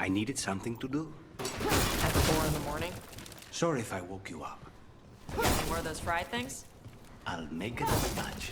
I needed something to do. At 4 in the morning? Sorry if I woke you up. Any more of those fried things? I'll make it a touch.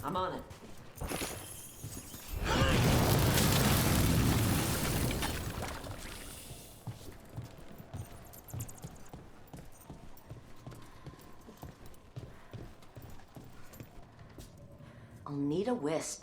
I'm on it. I'll need a wisp.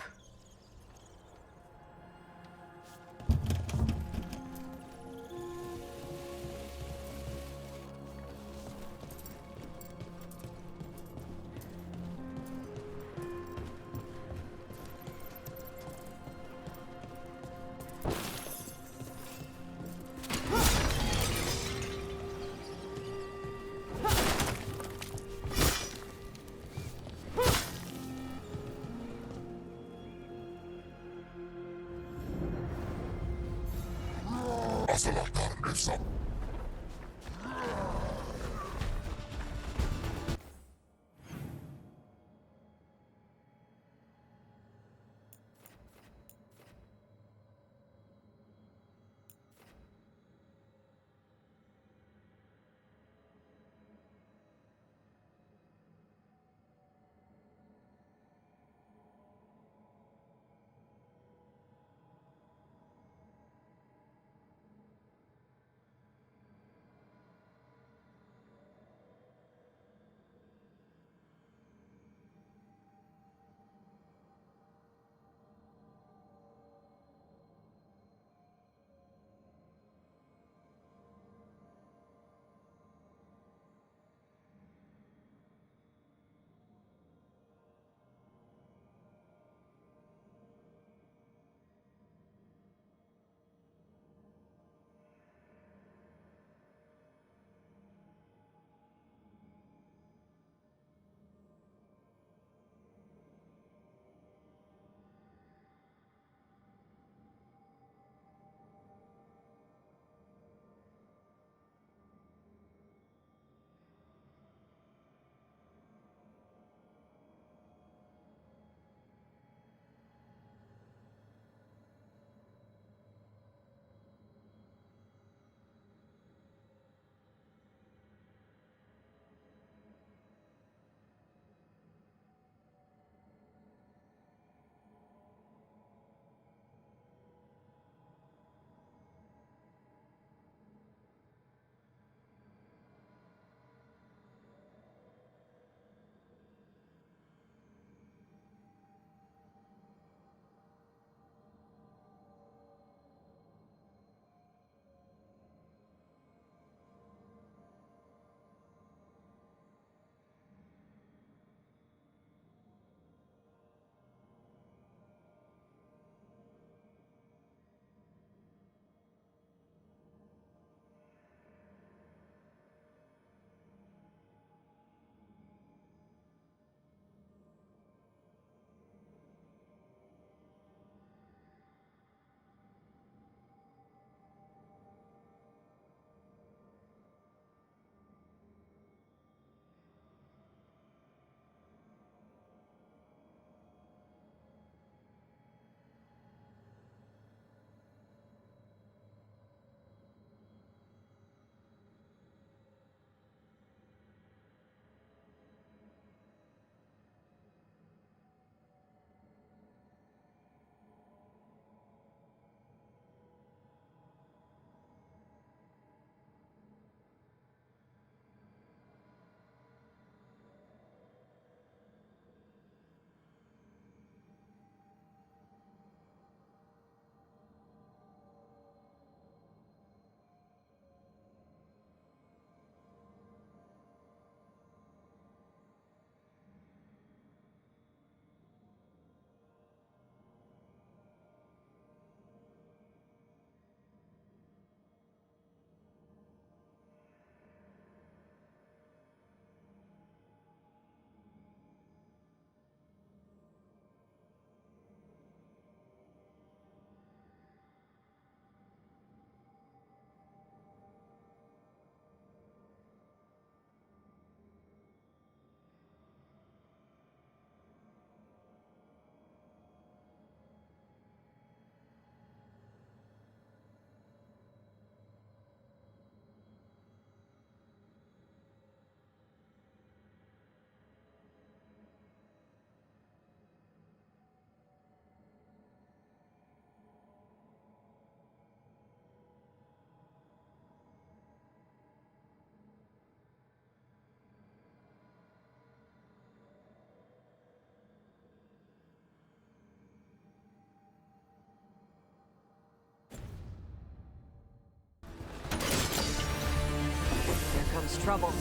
trouble.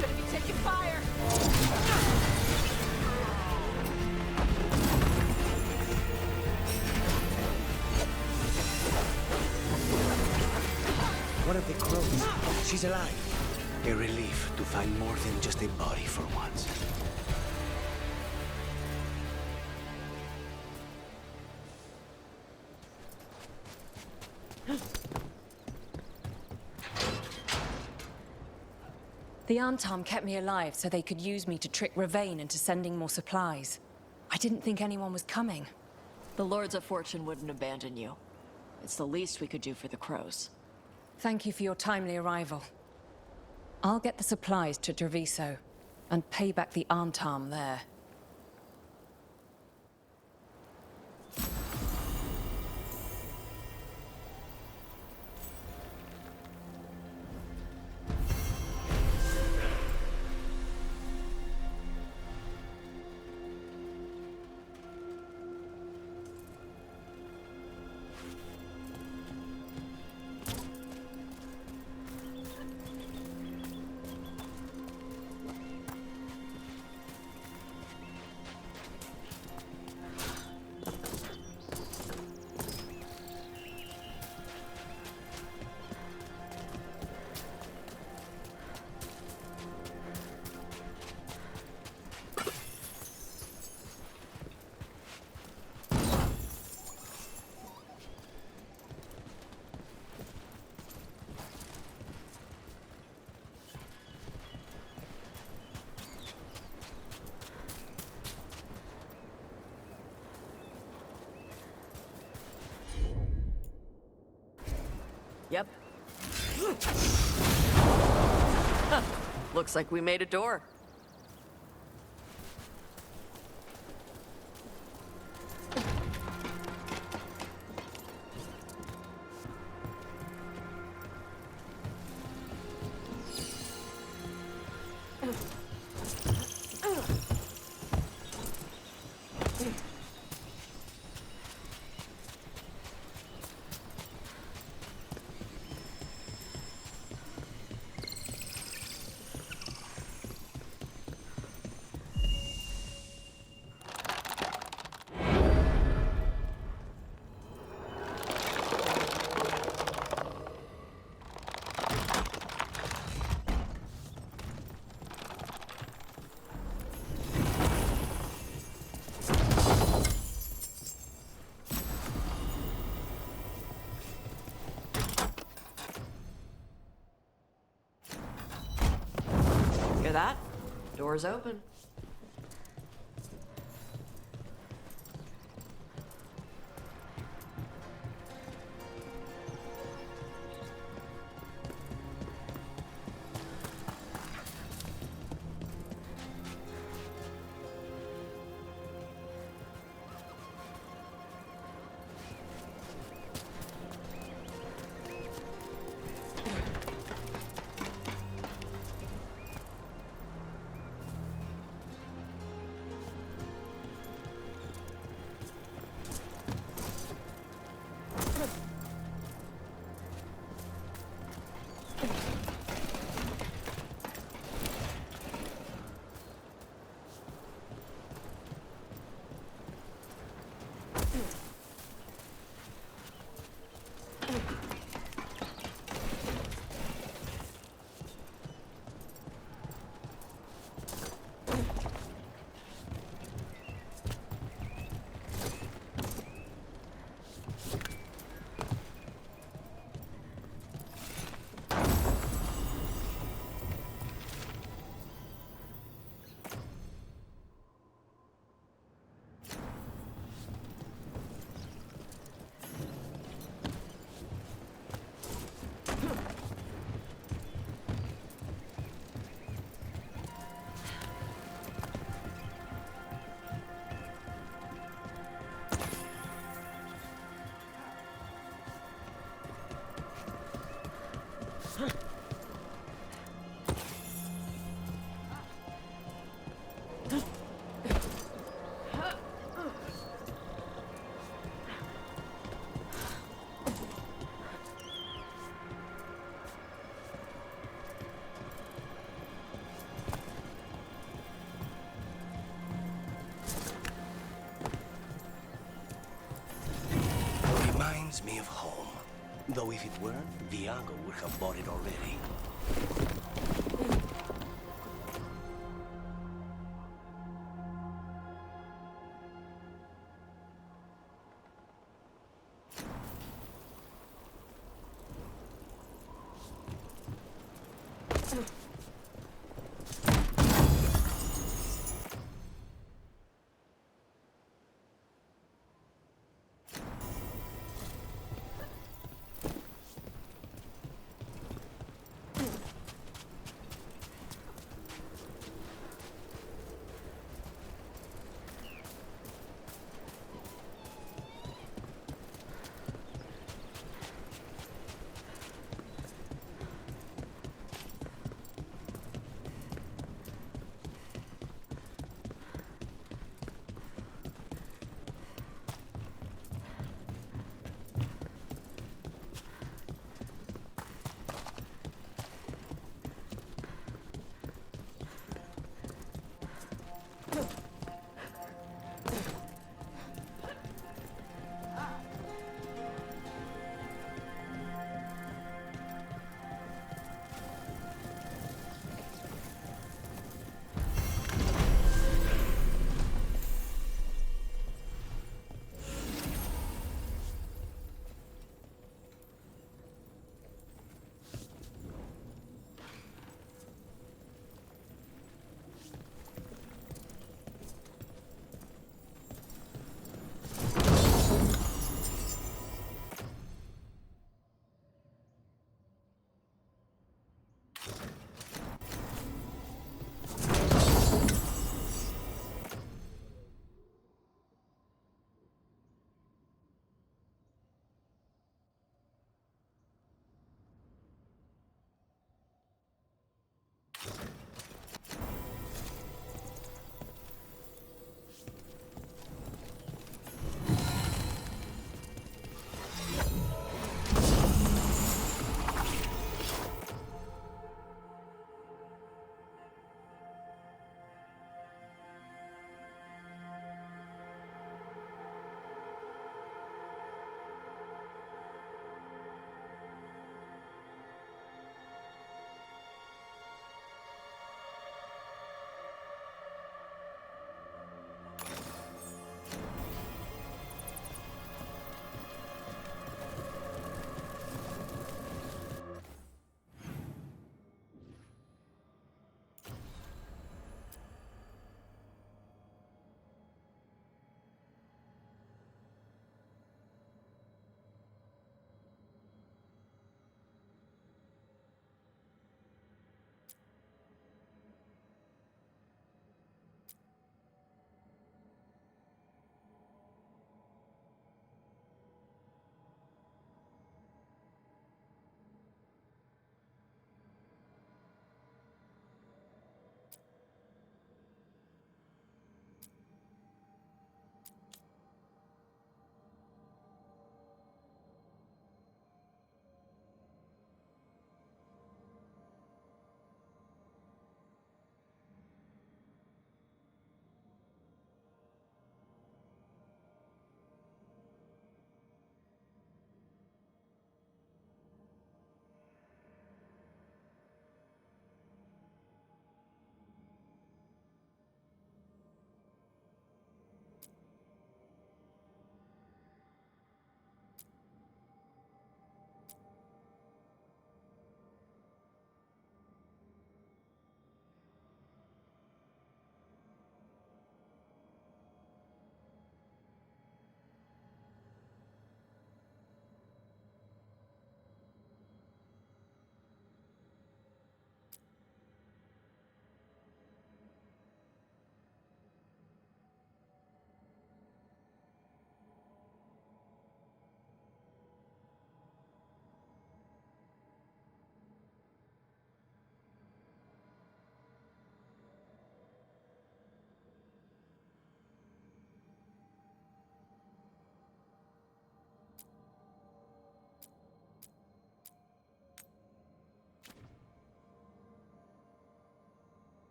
Gonna be taking fire! One of the crows. She's alive. A relief to find more than just a body for once. The Antam kept me alive so they could use me to trick Ravane into sending more supplies. I didn't think anyone was coming. The Lords of Fortune wouldn't abandon you. It's the least we could do for the crows. Thank you for your timely arrival. I'll get the supplies to Treviso and pay back the Antam there. Yep. Looks like we made a door. Hear that? Door's open. Though if it were, Viago would have bought it already.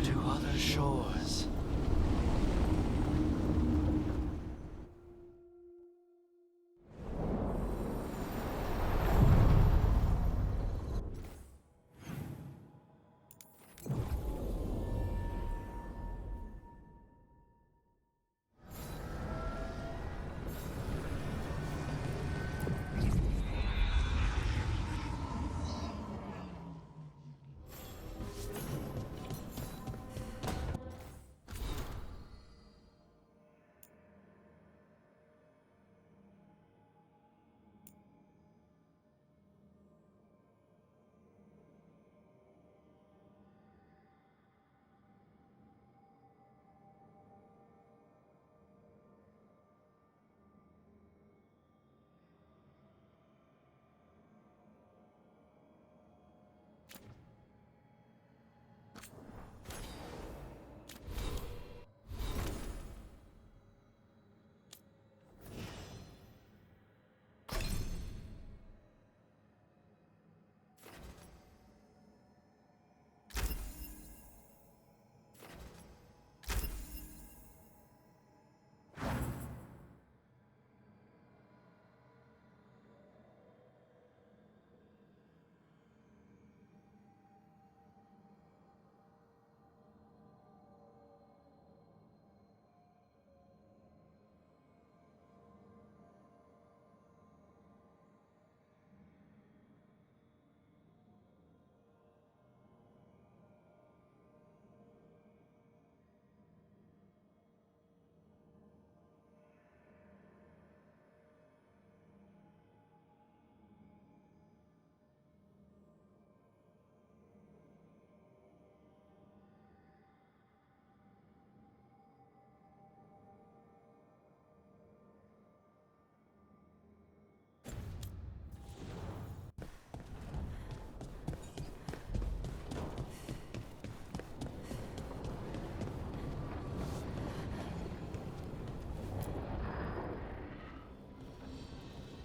To other shores.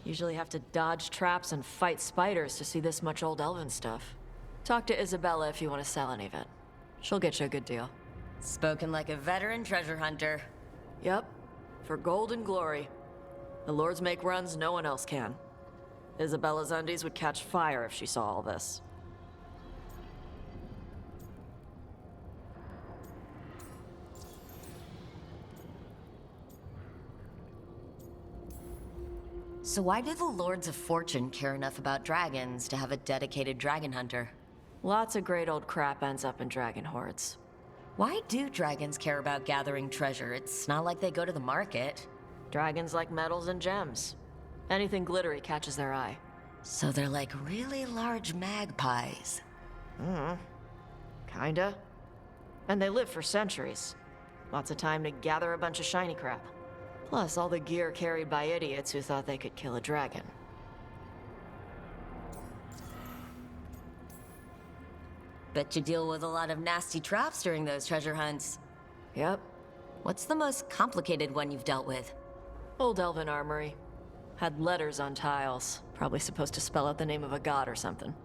Usually have to dodge traps and fight spiders to see this much old elven stuff. Talk to Isabella if you want to sell any of it. She'll get you a good deal. Spoken like a veteran treasure hunter. Yep, for gold and glory. The lords make runs no one else can. Isabella's undies would catch fire if she saw all this. So why do the Lords of Fortune care enough about dragons to have a dedicated dragon hunter? Lots of great old crap ends up in dragon hordes. Why do dragons care about gathering treasure? It's not like they go to the market. Dragons like metals and gems. Anything glittery catches their eye. So they're like really large magpies. Kinda. And they live for centuries. Lots of time to gather a bunch of shiny crap. Plus all the gear carried by idiots who thought they could kill a dragon. Bet you deal with a lot of nasty traps during those treasure hunts. Yep. What's the most complicated one you've dealt with? Old elven armory. Had letters on tiles. Probably supposed to spell out the name of a god or something.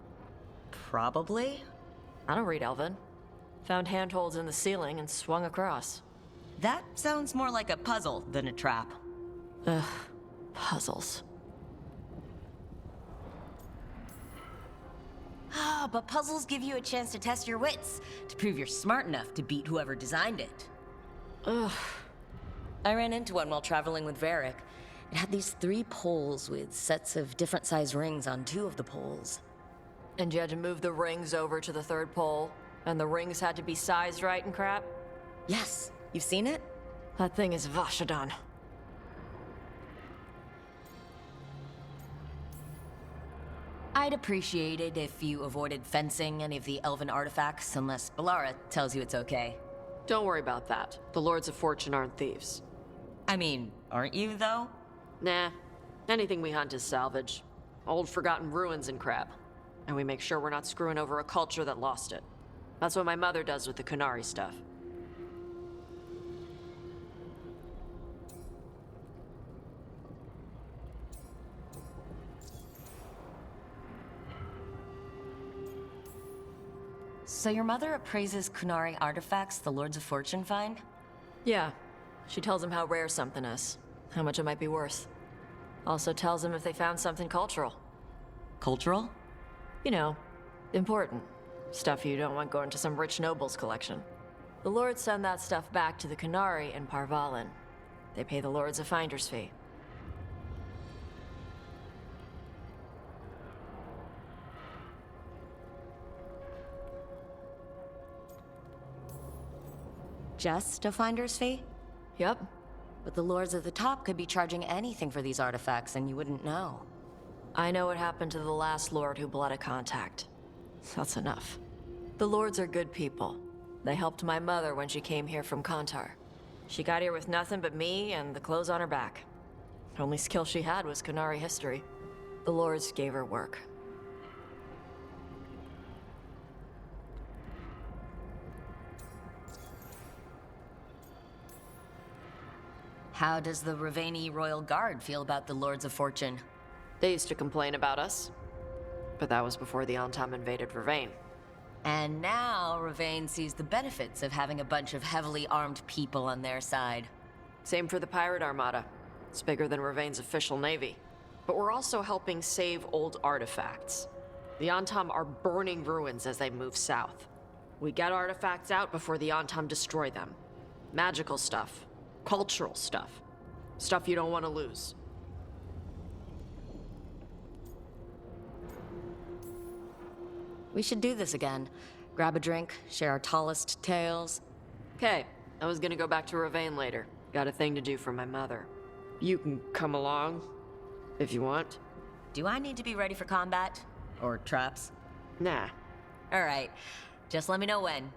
Probably. I don't read elven. Found handholds in the ceiling and swung across. That sounds more like a puzzle than a trap. Ugh. Puzzles. Ah, but puzzles give you a chance to test your wits, to prove you're smart enough to beat whoever designed it. Ugh. I ran into one while traveling with Varric. It had these 3 poles with sets of different size rings on 2 of the poles. And you had to move the rings over to the 3rd pole? And the rings had to be sized right and crap? Yes, you've seen it? That thing is Vashadon. I'd appreciate it if you avoided fencing any of the elven artifacts unless Balara tells you it's okay. Don't worry about that. The Lords of Fortune aren't thieves. I mean, aren't you, though? Nah. Anything we hunt is salvage. Old forgotten ruins and crap. And we make sure we're not screwing over a culture that lost it. That's what my mother does with the Qunari stuff. So your mother appraises Qunari artifacts the Lords of Fortune find? Yeah. She tells them how rare something is, how much it might be worth. Also tells them if they found something cultural. Cultural? You know, important. Stuff you don't want going to some rich noble's collection. The Lords send that stuff back to the Qunari in Parvalin. They pay the Lords a finder's fee. Just a finder's fee? Yep. But the Lords at the top could be charging anything for these artifacts and you wouldn't know. I know what happened to the last Lord who bled a contact. That's enough. The Lords are good people. They helped my mother when she came here from Kontar. She got here with nothing but me and the clothes on her back. Only skill she had was Qunari history. The Lords gave her work. How does the Raveni Royal Guard feel about the Lords of Fortune? They used to complain about us. But that was before the Antam invaded Vervain. And now Ravane sees the benefits of having a bunch of heavily armed people on their side. Same for the Pirate Armada. It's bigger than Ravain's official navy. But we're also helping save old artifacts. The Antam are burning ruins as they move south. We get artifacts out before the Antam destroy them. Magical stuff. Cultural stuff. Stuff you don't want to lose. We should do this again. Grab a drink, share our tallest tales. Okay, I was gonna go back to Ravain later. Got a thing to do for my mother. You can come along, if you want. Do I need to be ready for combat? Or traps? Nah. Alright, just let me know when.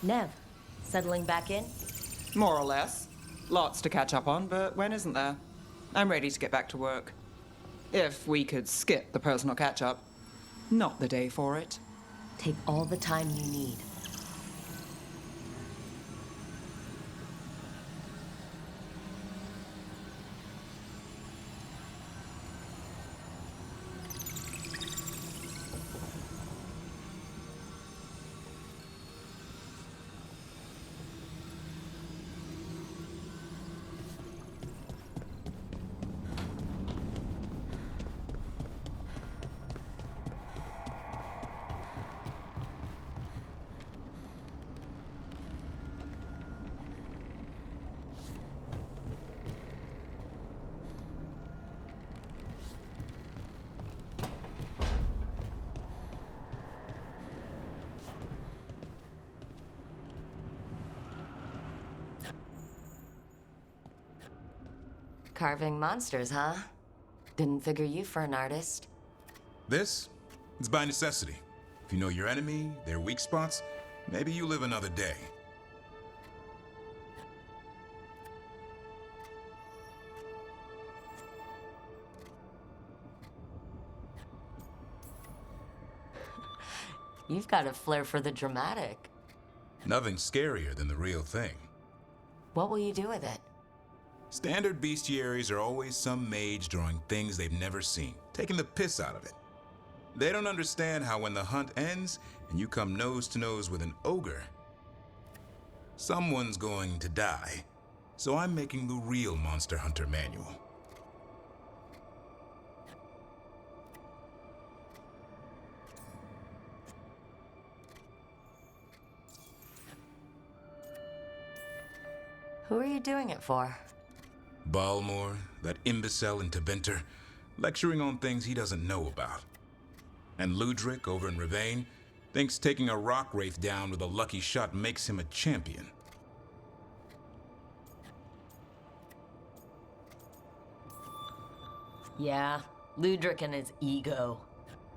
Nev, settling back in? More or less. Lots to catch up on, but when isn't there? I'm ready to get back to work. If we could skip the personal catch-up. Not the day for it. Take all the time you need. Carving monsters, huh? Didn't figure you for an artist. This? It's by necessity. If you know your enemy, their weak spots, maybe you live another day. You've got a flair for the dramatic. Nothing scarier than the real thing. What will you do with it? Standard bestiaries are always some mage drawing things they've never seen, taking the piss out of it. They don't understand how when the hunt ends and you come nose to nose with an ogre, someone's going to die. So I'm making the real Monster Hunter manual. Who are you doing it for? Balmor, that imbecile in Tevinter, lecturing on things he doesn't know about. And Ludric over in Rivain thinks taking a rock wraith down with a lucky shot makes him a champion. Yeah, Ludric and his ego.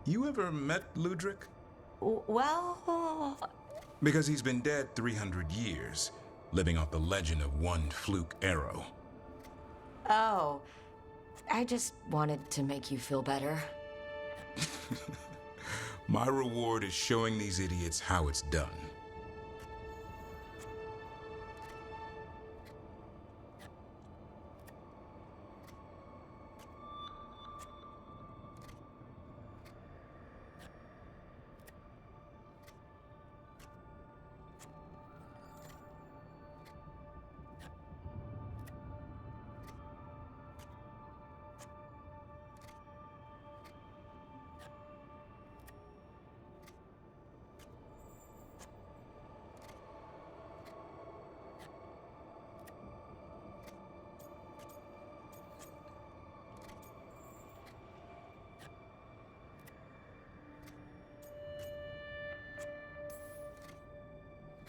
You ever met Ludric? Well... Because he's been dead 300 years, living off the legend of one fluke arrow. Oh, I just wanted to make you feel better. My reward is showing these idiots how it's done.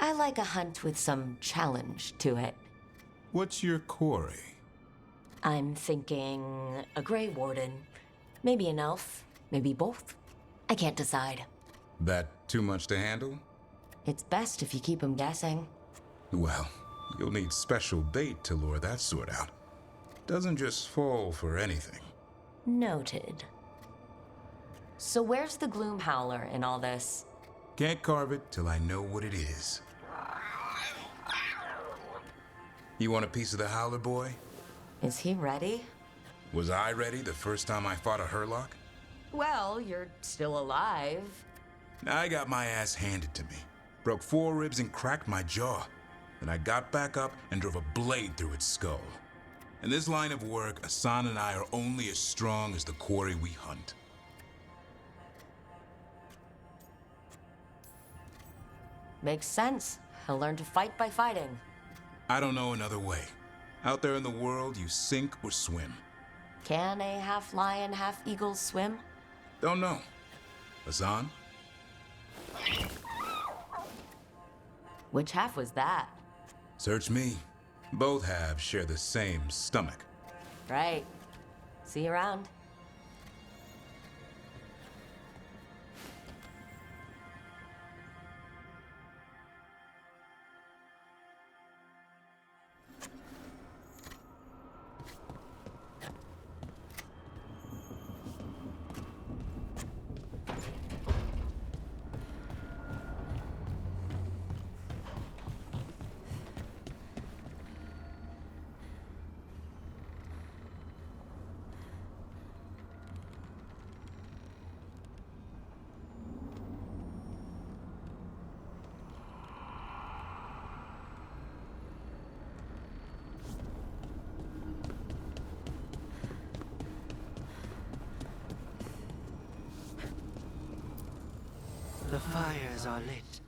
I like a hunt with some challenge to it. What's your quarry? I'm thinking a Grey Warden. Maybe an elf, maybe both. I can't decide. That too much to handle? It's best if you keep them guessing. Well, you'll need special bait to lure that sort out. Doesn't just fall for anything. Noted. So where's the Gloom Howler in all this? Can't carve it till I know what it is. You want a piece of the Howler boy? Is he ready? Was I ready the first time I fought a Hurlock? Well, you're still alive. I got my ass handed to me. Broke 4 ribs and cracked my jaw. Then I got back up and drove a blade through its skull. In this line of work, Asan and I are only as strong as the quarry we hunt. Makes sense. He'll learn to fight by fighting. I don't know another way. Out there in the world, you sink or swim. Can a half-lion, half-eagle swim? Don't know. Asan? Which half was that? Search me. Both halves share the same stomach. Right. See you around. the fires are lit.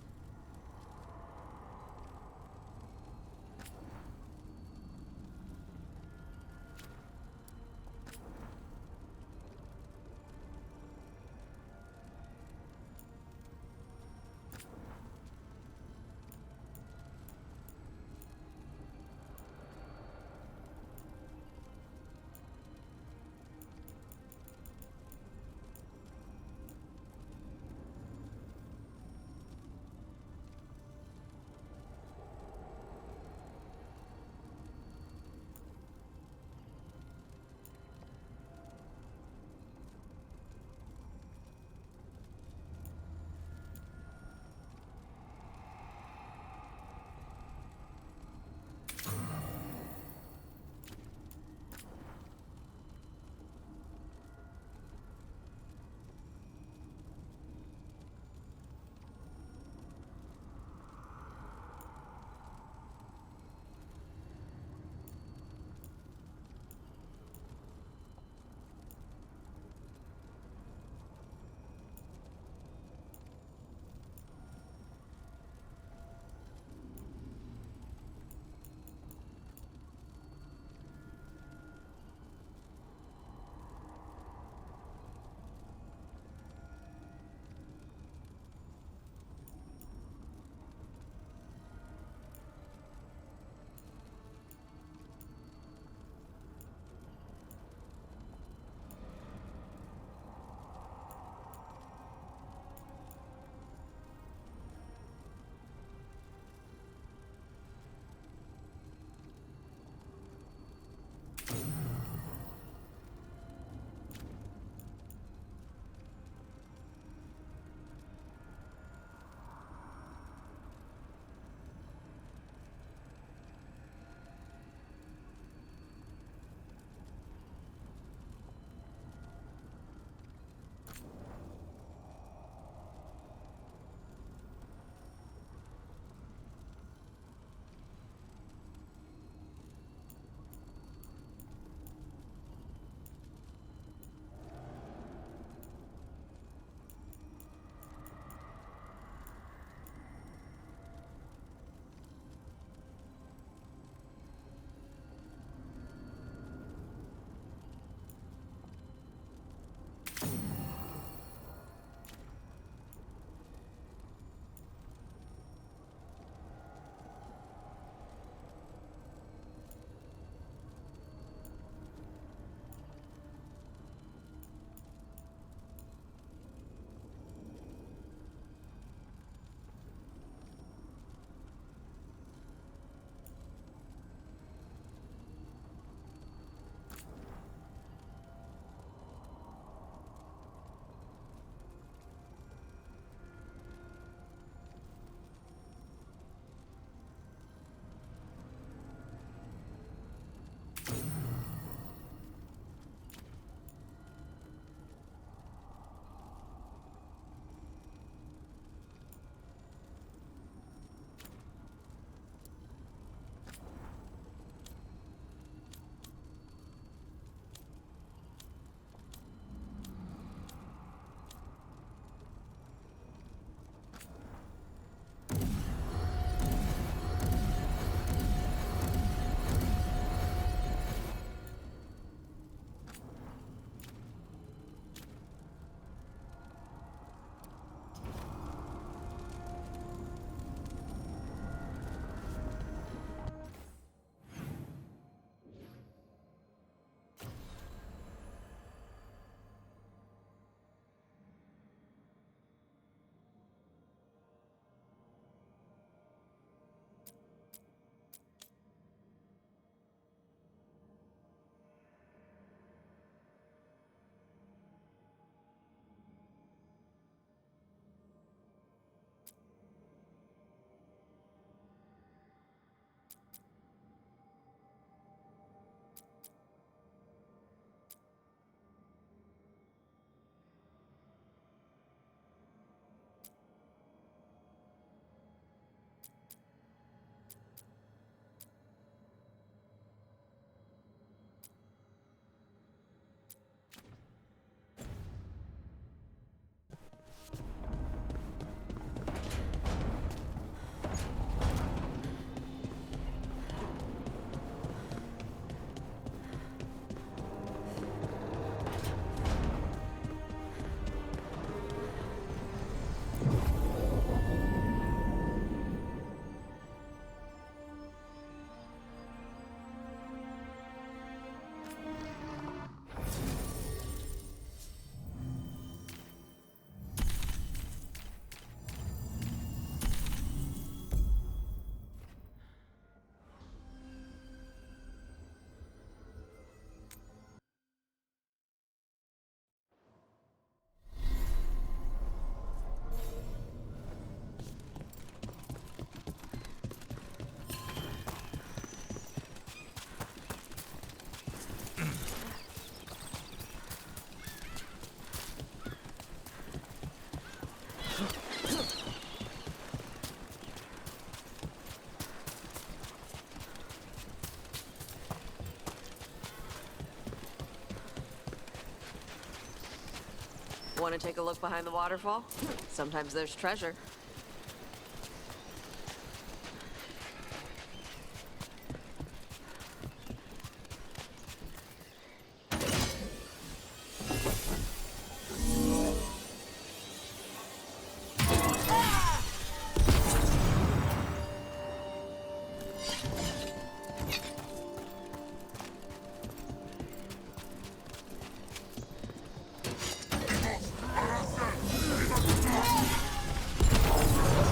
Want to take a look behind the waterfall? Sometimes there's treasure.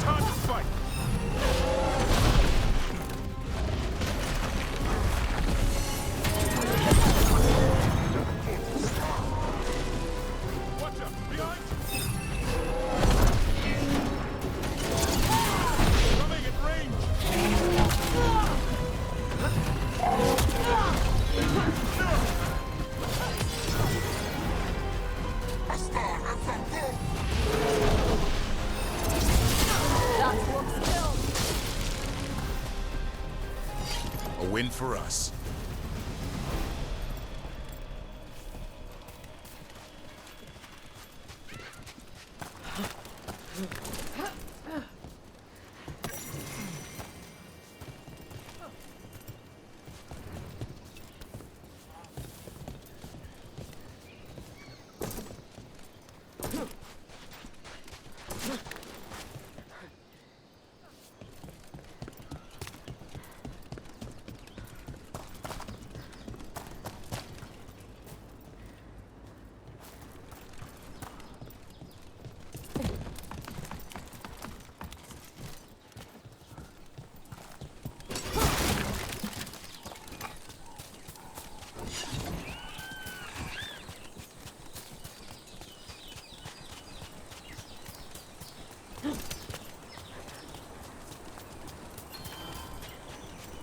Time to fight! Watch out! Behind! Coming at range! A win for us.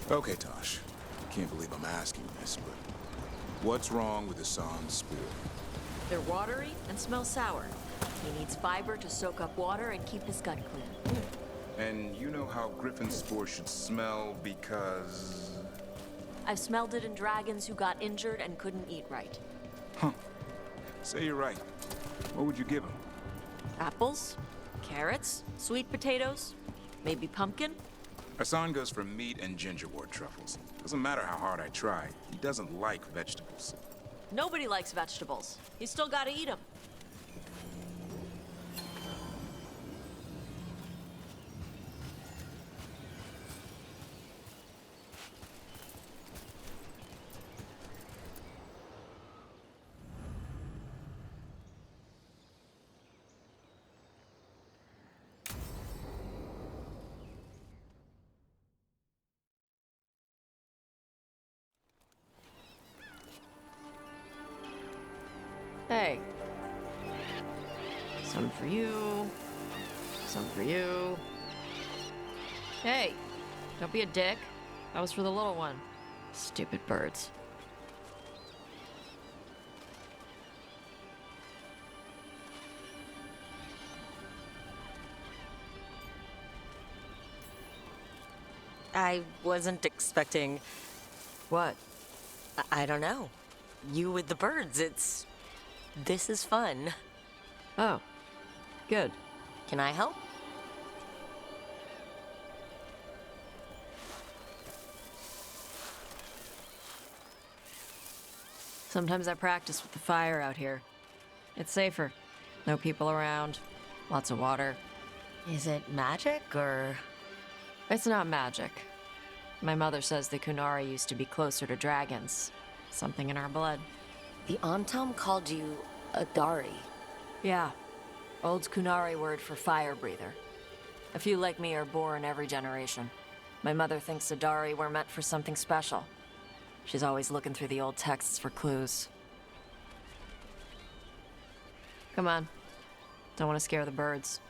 Okay, Tosh. Can't believe I'm asking this, but what's wrong with Hassan's spoor? They're watery and smell sour. He needs fiber to soak up water and keep his gut clean. And you know how Griffin spore should smell because... I've smelled it in dragons who got injured and couldn't eat right. Huh. Say you're right. What would you give him? Apples, carrots, sweet potatoes, maybe pumpkin. Hassan goes for meat and gingerwort truffles. Doesn't matter how hard I try, he doesn't like vegetables. Nobody likes vegetables. You still gotta eat them. Hey. Some for you. Some for you. Hey, don't be a dick. That was for the little one. Stupid birds. I wasn't expecting... What? I don't know. You with the birds, This is fun. Oh, good. Can I help? Sometimes I practice with the fire out here. It's safer. No people around. Lots of water. Is it magic, or...? It's not magic. My mother says the Kunari used to be closer to dragons. Something in our blood. The Antam called you a Dari. Yeah. Old Kunari word for fire breather. A few like me are born every generation. My mother thinks Adari were meant for something special. She's always looking through the old texts for clues. Come on. Don't want to scare the birds.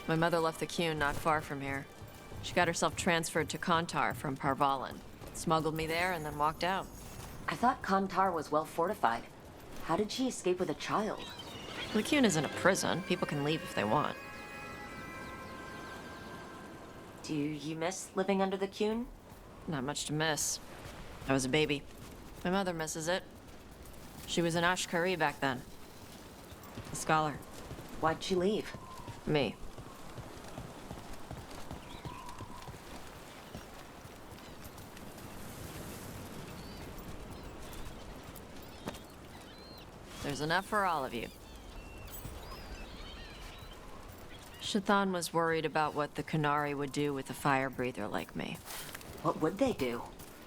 My mother left the Qun not far from here. She got herself transferred to Kantar from Parvalan. Smuggled me there and then walked out. I thought Kantar was well fortified. How did she escape with a child? The Qun isn't a prison. People can leave if they want. Do you miss living under the Qun? Not much to miss. I was a baby. My mother misses it. She was an Ashkari back then. A scholar. Why'd she leave? Me. There's enough for all of you. Shathan was worried about what the Qunari would do with a fire breather like me. What would they do?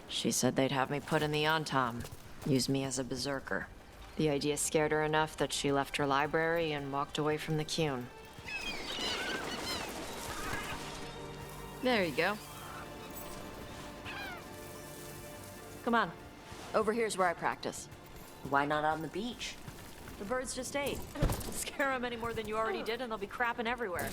She said they'd have me put in the Antam, use me as a berserker. The idea scared her enough that she left her library and walked away from the Qun. There you go. Come on. Over here's where I practice. Why not on the beach? The birds just ate. Scare them any more than you already did and they'll be crapping everywhere.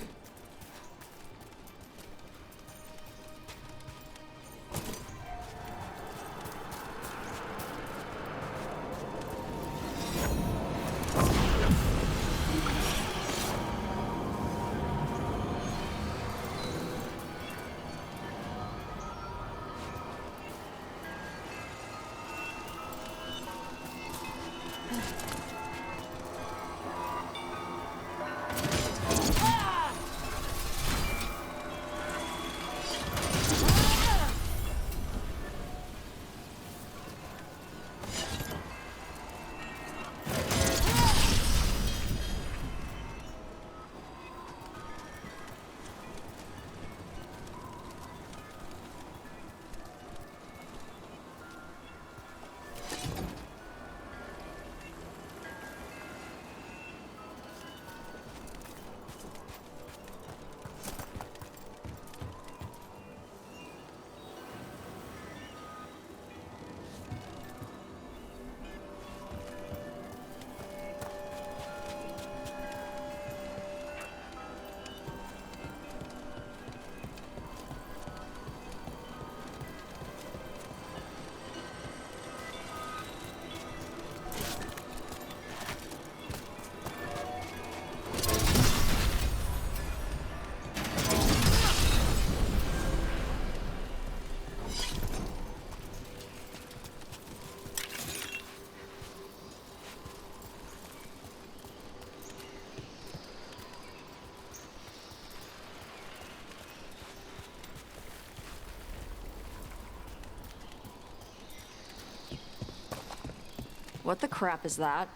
What the crap is that?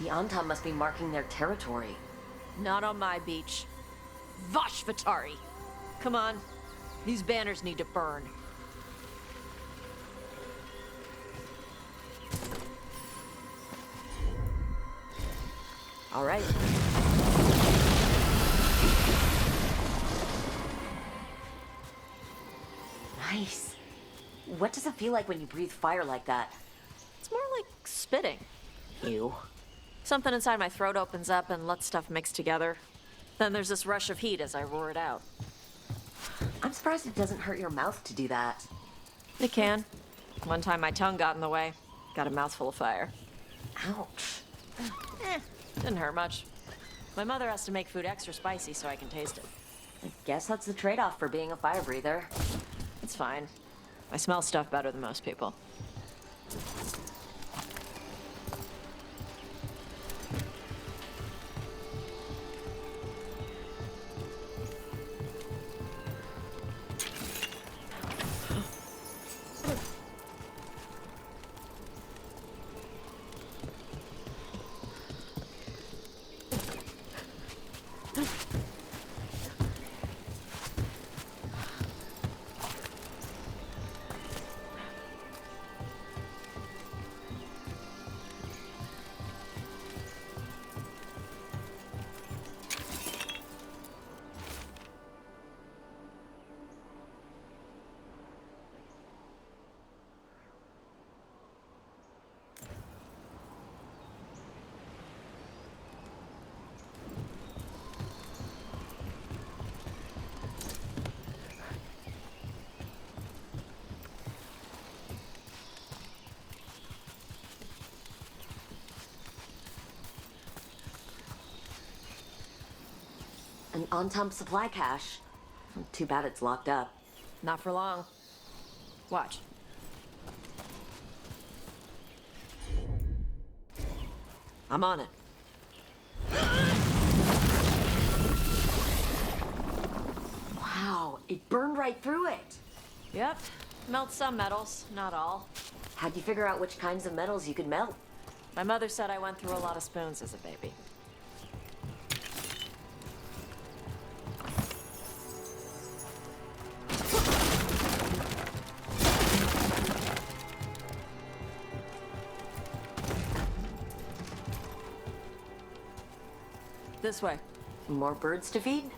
The Antam must be marking their territory. Not on my beach. Vashvatari! Come on. These banners need to burn. All right. Nice. What does it feel like when you breathe fire like that? It's more like spitting. Ew. Something inside my throat opens up and lets stuff mix together. Then there's this rush of heat as I roar it out. I'm surprised it doesn't hurt your mouth to do that. It can. One time my tongue got in the way. Got a mouthful of fire. Ouch. Didn't hurt much. My mother has to make food extra spicy so I can taste it. I guess that's the trade-off for being a fire breather. It's fine. I smell stuff better than most people. An Antam supply cache. Too bad it's locked up. Not for long. Watch. I'm on it. Wow, it burned right through it. Yep. Melt some metals, not all. How'd you figure out which kinds of metals you could melt? My mother said I went through a lot of spoons as a baby. This way. More birds to feed?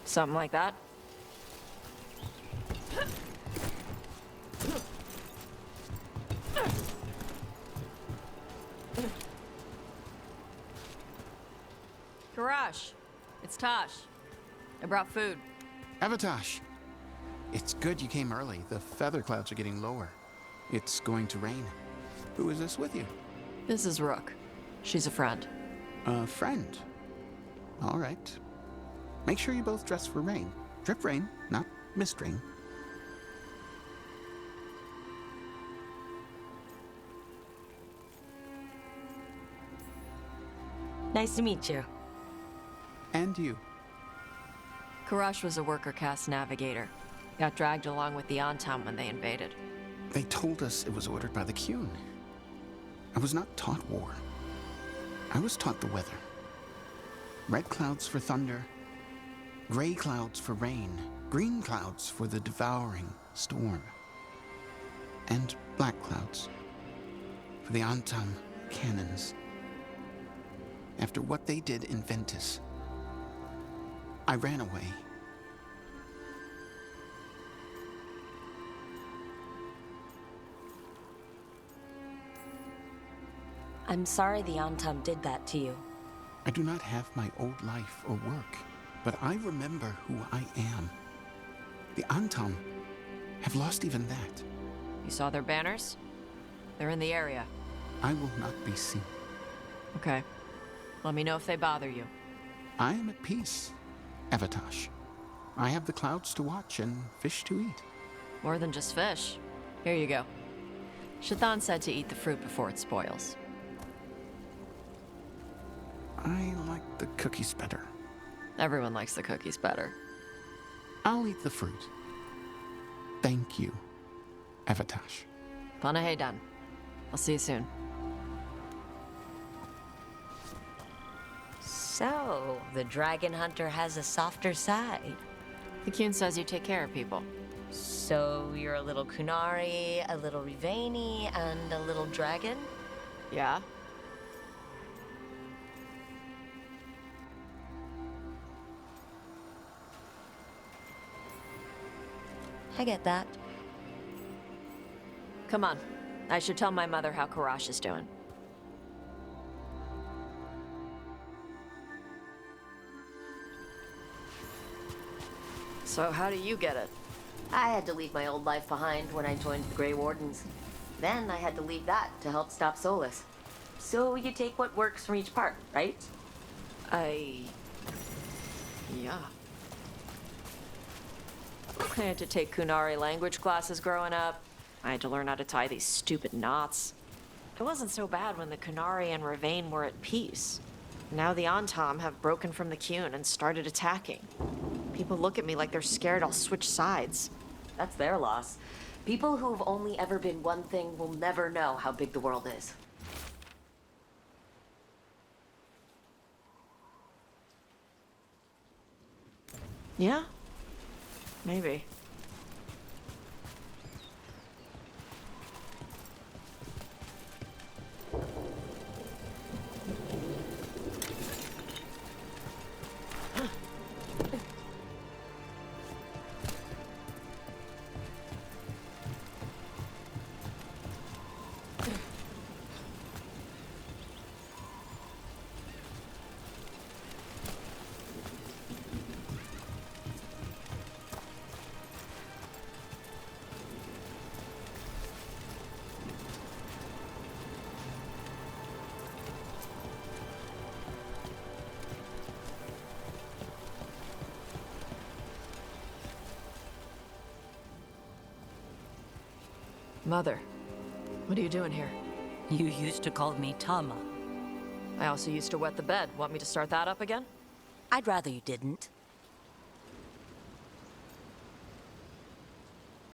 Something like that. Karash, it's Tosh. I brought food. Avatosh! It's good you came early. The feather clouds are getting lower. It's going to rain. Who is this with you? This is Rook. She's a friend. A friend. All right. Make sure you both dress for rain. Drip rain, not mist rain. Nice to meet you. And you. Karash was a worker caste navigator. Got dragged along with the Antam when they invaded. They told us it was ordered by the Qun. I was not taught war. I was taught the weather. Red clouds for thunder, gray clouds for rain, green clouds for the devouring storm, and black clouds for the Antam cannons. After what they did in Ventus, I ran away. I'm sorry the Antam did that to you. I do not have my old life or work, but I remember who I am. The Antam have lost even that. You saw their banners? They're in the area. I will not be seen. Okay. Let me know if they bother you. I am at peace, Avatosh. I have the clouds to watch and fish to eat. More than just fish. Here you go. Shathan said to eat the fruit before it spoils. I like the cookies better. Everyone likes the cookies better. I'll eat the fruit. Thank you, Avatosh. Panaheydan. I'll see you soon. So, the dragon hunter has a softer side. The Qun says you take care of people. So, you're a little Kunari, a little Riveni, and a little dragon? Yeah? I get that. Come on. I should tell my mother how Karash is doing. So how do you get it? I had to leave my old life behind when I joined the Grey Wardens. Then I had to leave that to help stop Solus. So you take what works from each part, right? Yeah. I had to take Kunari language classes growing up. I had to learn how to tie these stupid knots. It wasn't so bad when the Kunari and Ravain were at peace. Now the Antam have broken from the Qun and started attacking. People look at me like they're scared I'll switch sides. That's their loss. People who've only ever been one thing will never know how big the world is. Yeah? Maybe. Mother, what are you doing here? You used to call me Tama. I also used to wet the bed. Want me to start that up again? I'd rather you didn't.